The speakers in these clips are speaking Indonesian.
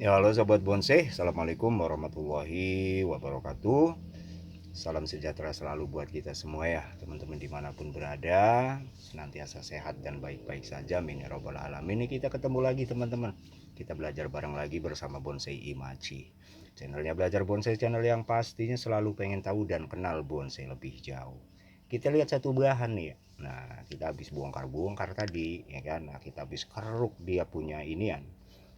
Ya, halo Sobat Bonsai, Assalamualaikum warahmatullahi wabarakatuh. Salam sejahtera selalu buat kita semua ya, teman-teman dimanapun berada. Senantiasa sehat dan baik-baik saja, amin ya robbal alamin. Ini kita ketemu lagi teman-teman. Kita belajar bareng lagi bersama Bonsai Imaji. Channelnya Belajar Bonsai, channel yang pastinya selalu pengen tahu dan kenal bonsai lebih jauh. Kita lihat satu bahan nih ya. Nah, kita habis bongkar-bongkar tadi, ya kan. Nah, kita habis keruk dia punya inian,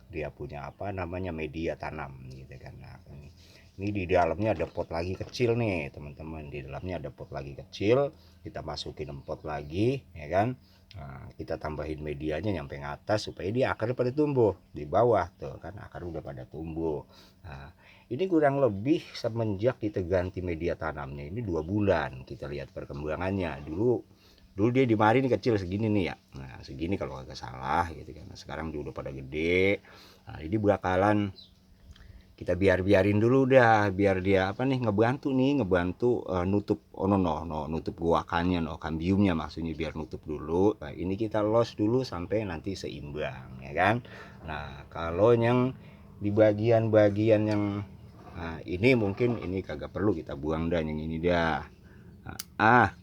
dia punya apa namanya media tanam gitu kan. Nah, ini di dalamnya ada pot lagi kecil nih teman-teman, di dalamnya ada pot lagi kecil, kita masukin pot lagi ya kan. Nah, kita tambahin medianya nyampe atas supaya dia akarnya pada tumbuh. Di bawah tuh kan akar udah pada tumbuh. Nah, ini kurang lebih semenjak kita ganti media tanamnya ini 2 bulan, kita lihat perkembangannya. Dulu dia di mari ini kecil segini nih ya, nah segini kalau nggak salah gitu kan. Nah, sekarang dia udah pada gede. Nah, ini bakalan kita biarin dulu dah, biar dia apa nih, ngebantu nutup nutup guakannya kambiumnya maksudnya, biar nutup dulu. Nah, ini kita los dulu sampai nanti seimbang ya kan. Nah, kalau yang di bagian-bagian yang ini mungkin ini kagak perlu kita buang dah, yang ini dah.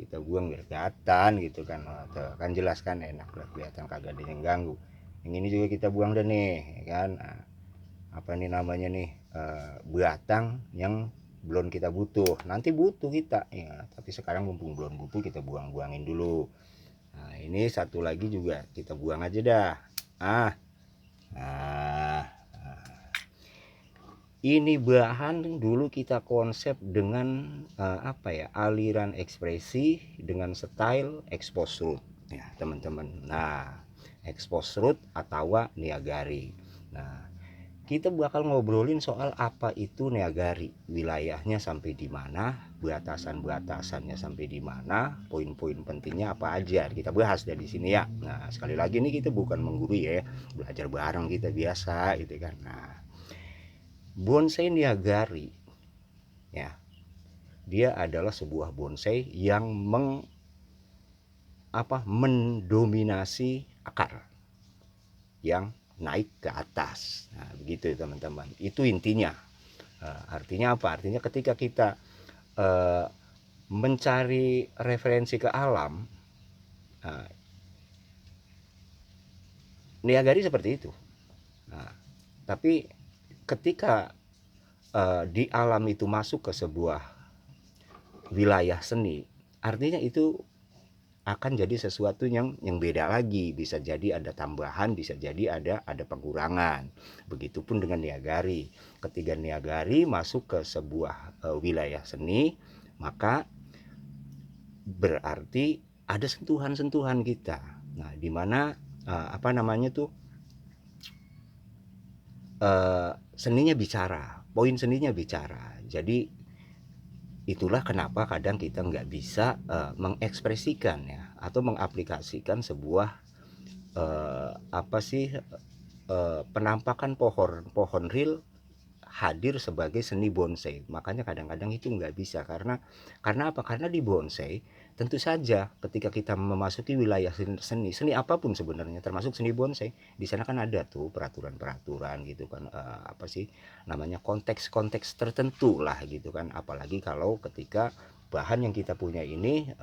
Kita buang biar kelihatan gitu kan. Tuh, kan jelas kan, enak lah kelihatan, kagak ada yang ganggu. Yang ini juga kita buang deh nih ya kan. Apa nih namanya nih, batang yang belum kita butuh, nanti butuh kita ya, tapi sekarang mumpung belum butuh kita buang-buangin dulu. Nah, ini satu lagi juga kita buang aja dah. ah nah, ini bahan dulu kita konsep dengan apa ya, aliran ekspresi dengan style expose root ya teman-teman. Nah, expose root atau niagari. Nah, kita bakal ngobrolin soal apa itu Neagari, wilayahnya sampai di mana, batasan-batasannya sampai di mana, poin-poin pentingnya apa aja. Kita bahas dari sini ya. Nah, sekali lagi nih kita bukan menggurui ya, belajar bareng kita biasa gitu kan. Nah, bonsai Niagari ya, dia adalah sebuah bonsai yang mendominasi akar yang naik ke atas. Nah, begitu teman-teman. Itu intinya. Artinya apa? Artinya ketika kita uh, mencari referensi ke alam, uh, Niagari seperti itu. Nah, tapi ketika di alam itu masuk ke sebuah wilayah seni, artinya itu akan jadi sesuatu yang beda lagi. Bisa jadi ada tambahan, bisa jadi ada pengurangan. Begitupun dengan Niagari. Ketika Niagari masuk ke sebuah wilayah seni, maka berarti ada sentuhan-sentuhan kita. Nah, di mana apa namanya tuh, seninya bicara, poin seninya bicara. Jadi itulah kenapa kadang kita nggak bisa mengekspresikan ya, atau mengaplikasikan sebuah apa sih, penampakan pohon pohon real hadir sebagai seni bonsai. Makanya kadang-kadang itu nggak bisa, karena apa? Karena di bonsai tentu saja ketika kita memasuki wilayah seni apapun sebenarnya, termasuk seni bonsai, di sana kan ada tuh peraturan-peraturan gitu kan, apa sih namanya, konteks-konteks tertentu lah gitu kan. Apalagi kalau ketika bahan yang kita punya ini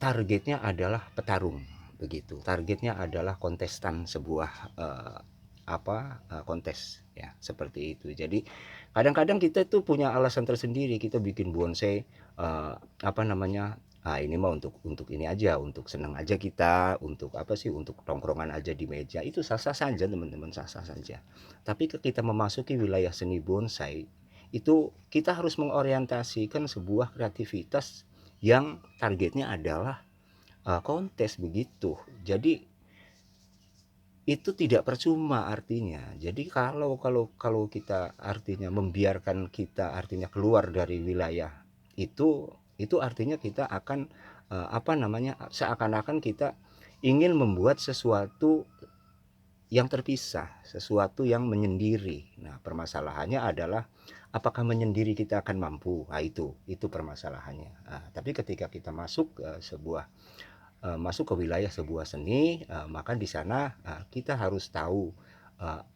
targetnya adalah petarung, begitu. Targetnya adalah kontestan sebuah kontes ya, seperti itu. Jadi kadang-kadang kita tuh punya alasan tersendiri, kita bikin bonsai apa namanya, ini mah untuk ini aja, untuk senang aja kita, untuk apa sih, untuk tongkrongan aja di meja. Itu sah-sah saja teman-teman, sah-sah saja. Tapi ketika kita memasuki wilayah seni bonsai, itu kita harus mengorientasikan sebuah kreativitas yang targetnya adalah kontes, begitu. Jadi itu tidak percuma artinya. Jadi kalau kita artinya membiarkan kita artinya keluar dari wilayah itu artinya kita akan apa namanya, seakan-akan kita ingin membuat sesuatu yang terpisah, sesuatu yang menyendiri. Nah, permasalahannya adalah apakah menyendiri kita akan mampu? Nah, itu permasalahannya. Nah, tapi ketika kita masuk ke masuk ke wilayah sebuah seni, maka di sana kita harus tahu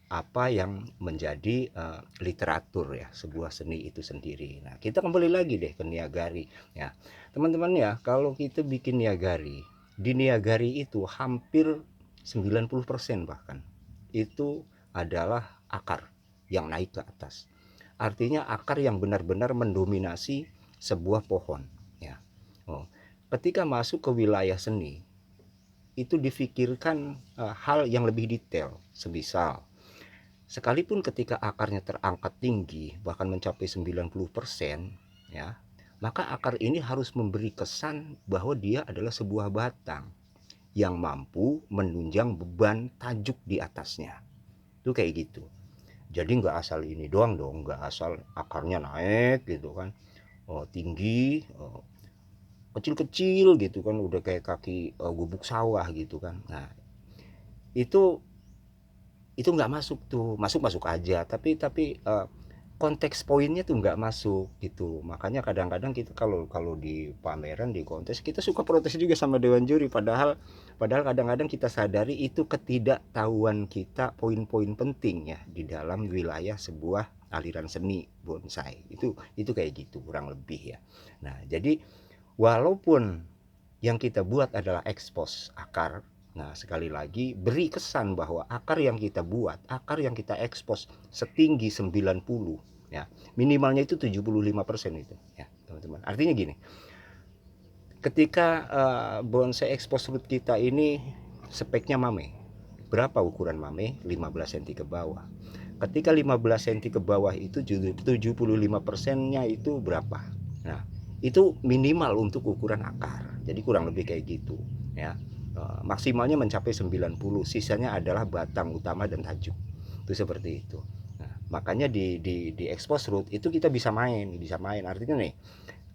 apa yang menjadi literatur ya sebuah seni itu sendiri. Nah, kita kembali lagi deh ke Niagari ya. Teman-teman ya, kalau kita bikin Niagari, di Niagari itu hampir 90% bahkan itu adalah akar yang naik ke atas. Artinya akar yang benar-benar mendominasi sebuah pohon ya. Ketika masuk ke wilayah seni itu difikirkan hal yang lebih detail, semisal sekalipun ketika akarnya terangkat tinggi bahkan mencapai 90% ya, maka akar ini harus memberi kesan bahwa dia adalah sebuah batang yang mampu menunjang beban tajuk di atasnya. Itu kayak gitu. Jadi nggak asal ini doang dong, nggak asal akarnya naik gitu kan, tinggi, kecil-kecil gitu kan, udah kayak kaki gubuk sawah gitu kan. Nah, itu nggak masuk tuh, masuk aja, tapi konteks poinnya tuh nggak masuk gitu. Makanya kadang-kadang kita kalau kalau di pameran, di kontes, kita suka protes juga sama dewan juri, padahal kadang-kadang kita sadari itu ketidaktahuan kita poin-poin penting ya di dalam wilayah sebuah aliran seni bonsai. Itu kayak gitu kurang lebih ya. Nah, jadi walaupun yang kita buat adalah ekspos akar, nah sekali lagi beri kesan bahwa akar yang kita buat, akar yang kita ekspos setinggi 90 ya, minimalnya itu 75% itu ya teman-teman. Artinya gini, ketika bonsai expose root kita ini speknya mame, berapa ukuran mame? 15 cm ke bawah. Ketika 15 cm ke bawah itu 75%-nya itu berapa? Nah, itu minimal untuk ukuran akar. Jadi kurang lebih kayak gitu ya. Maksimalnya mencapai 90, sisanya adalah batang utama dan tajuk. Itu seperti itu. Nah, makanya di expose root itu kita bisa main. Artinya nih,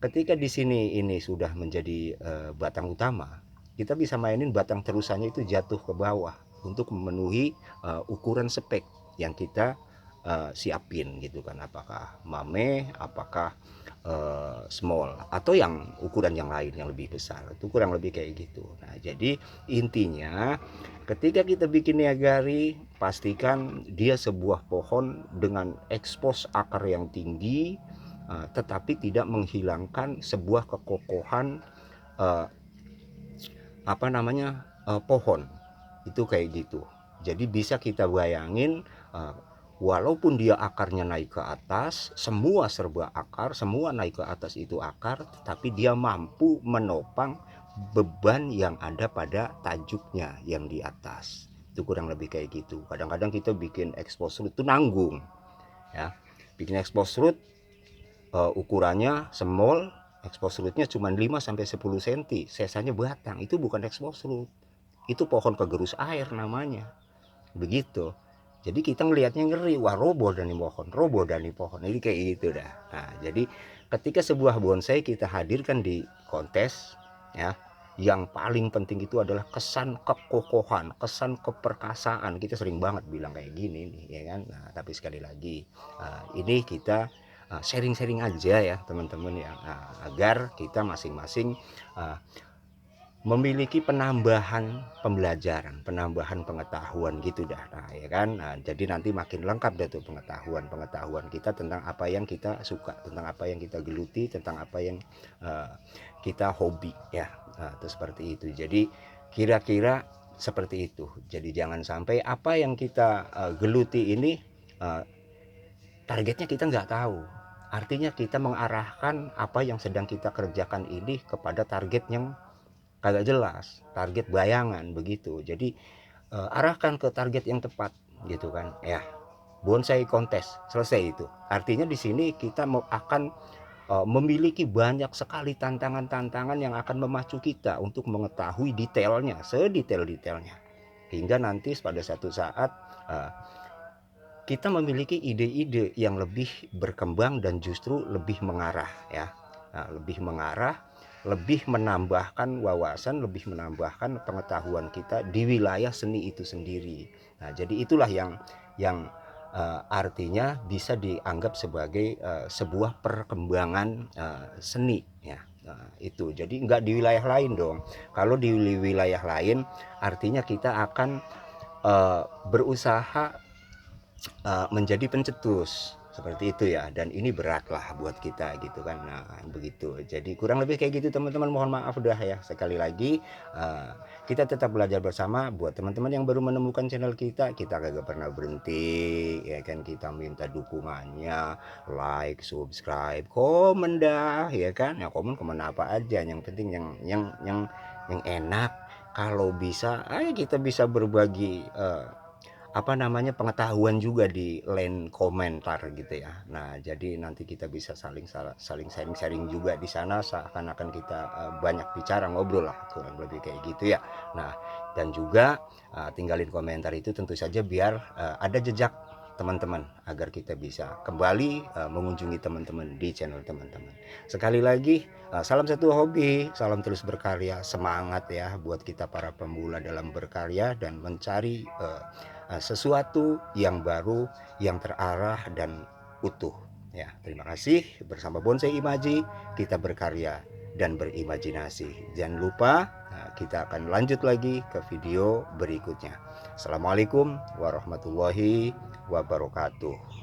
ketika di sini ini sudah menjadi batang utama, kita bisa mainin batang terusannya itu jatuh ke bawah untuk memenuhi ukuran spek yang kita siapin gitu kan, apakah mame, apakah small, atau yang ukuran yang lain yang lebih besar. Itu kurang lebih kayak gitu. Nah, jadi intinya ketika kita bikin niagari, pastikan dia sebuah pohon dengan ekspos akar yang tinggi, tetapi tidak menghilangkan sebuah kekokohan pohon. Itu kayak gitu. Jadi bisa kita bayangin, walaupun dia akarnya naik ke atas, semua serba akar, semua naik ke atas itu akar, tetapi dia mampu menopang beban yang ada pada tajuknya yang di atas. Itu kurang lebih kayak gitu. Kadang-kadang kita bikin expose root itu nanggung ya. Bikin expose root ukurannya small, expose rootnya cuma 5 sampai 10 cm, sisanya batang. Itu bukan expose root. Itu pohon kegerus air namanya. Begitu. Jadi kita ngelihatnya ngeri, wah roboh dari pohon. Ini kayak gitu dah. Nah, jadi ketika sebuah bonsai kita hadirkan di kontes ya, yang paling penting itu adalah kesan kekokohan, kesan keperkasaan. Kita sering banget bilang kayak gini nih, ya kan. Nah, tapi sekali lagi, ini kita sharing-sharing aja ya teman-teman ya, agar kita masing-masing memiliki penambahan pembelajaran, penambahan pengetahuan gitu dah. Nah, ya kan. Nah, jadi nanti makin lengkap dah tuh pengetahuan kita tentang apa yang kita suka, tentang apa yang kita geluti, tentang apa yang kita hobi ya. Nah, itu seperti itu. Jadi kira-kira seperti itu. Jadi jangan sampai apa yang kita geluti ini targetnya kita nggak tahu. Artinya kita mengarahkan apa yang sedang kita kerjakan ini kepada target yang kagak jelas, target bayangan begitu. Jadi arahkan ke target yang tepat gitu kan ya. Bonsai kontes selesai itu. Artinya di sini kita akan memiliki banyak sekali tantangan-tantangan yang akan memacu kita untuk mengetahui detailnya, sedetail-detailnya, hingga nanti pada satu saat kita memiliki ide-ide yang lebih berkembang dan justru lebih mengarah ya. Nah, lebih mengarah, lebih menambahkan wawasan, lebih menambahkan pengetahuan kita di wilayah seni itu sendiri. Nah, jadi itulah yang artinya bisa dianggap sebagai sebuah perkembangan seni ya. Nah, itu jadi nggak di wilayah lain dong. Kalau di wilayah lain artinya kita akan berusaha menjadi pencetus seperti itu ya, dan ini berat lah buat kita gitu kan. Nah begitu, jadi kurang lebih kayak gitu teman-teman, mohon maaf udah ya sekali lagi. Kita tetap belajar bersama. Buat teman-teman yang baru menemukan channel kita kagak pernah berhenti ya kan, kita minta dukungannya, like, subscribe, komen dah ya kan. Ya komen apa aja, yang penting yang enak. Kalau bisa ayo kita bisa berbagi pengetahuan juga di line komentar gitu ya. Nah, jadi nanti kita bisa saling sharing juga di sana, seakan-akan kita banyak bicara, ngobrol lah, kurang lebih kayak gitu ya. Nah, dan juga tinggalin komentar itu tentu saja biar ada jejak teman-teman, agar kita bisa kembali mengunjungi teman-teman di channel teman-teman. Sekali lagi, salam satu hobi, salam terus berkarya, semangat ya buat kita para pemula dalam berkarya dan mencari sesuatu yang baru, yang terarah dan utuh. Ya, terima kasih. Bersama Bonsai Imaji kita berkarya dan berimajinasi. Jangan lupa kita akan lanjut lagi ke video berikutnya. Assalamualaikum warahmatullahi wabarakatuh.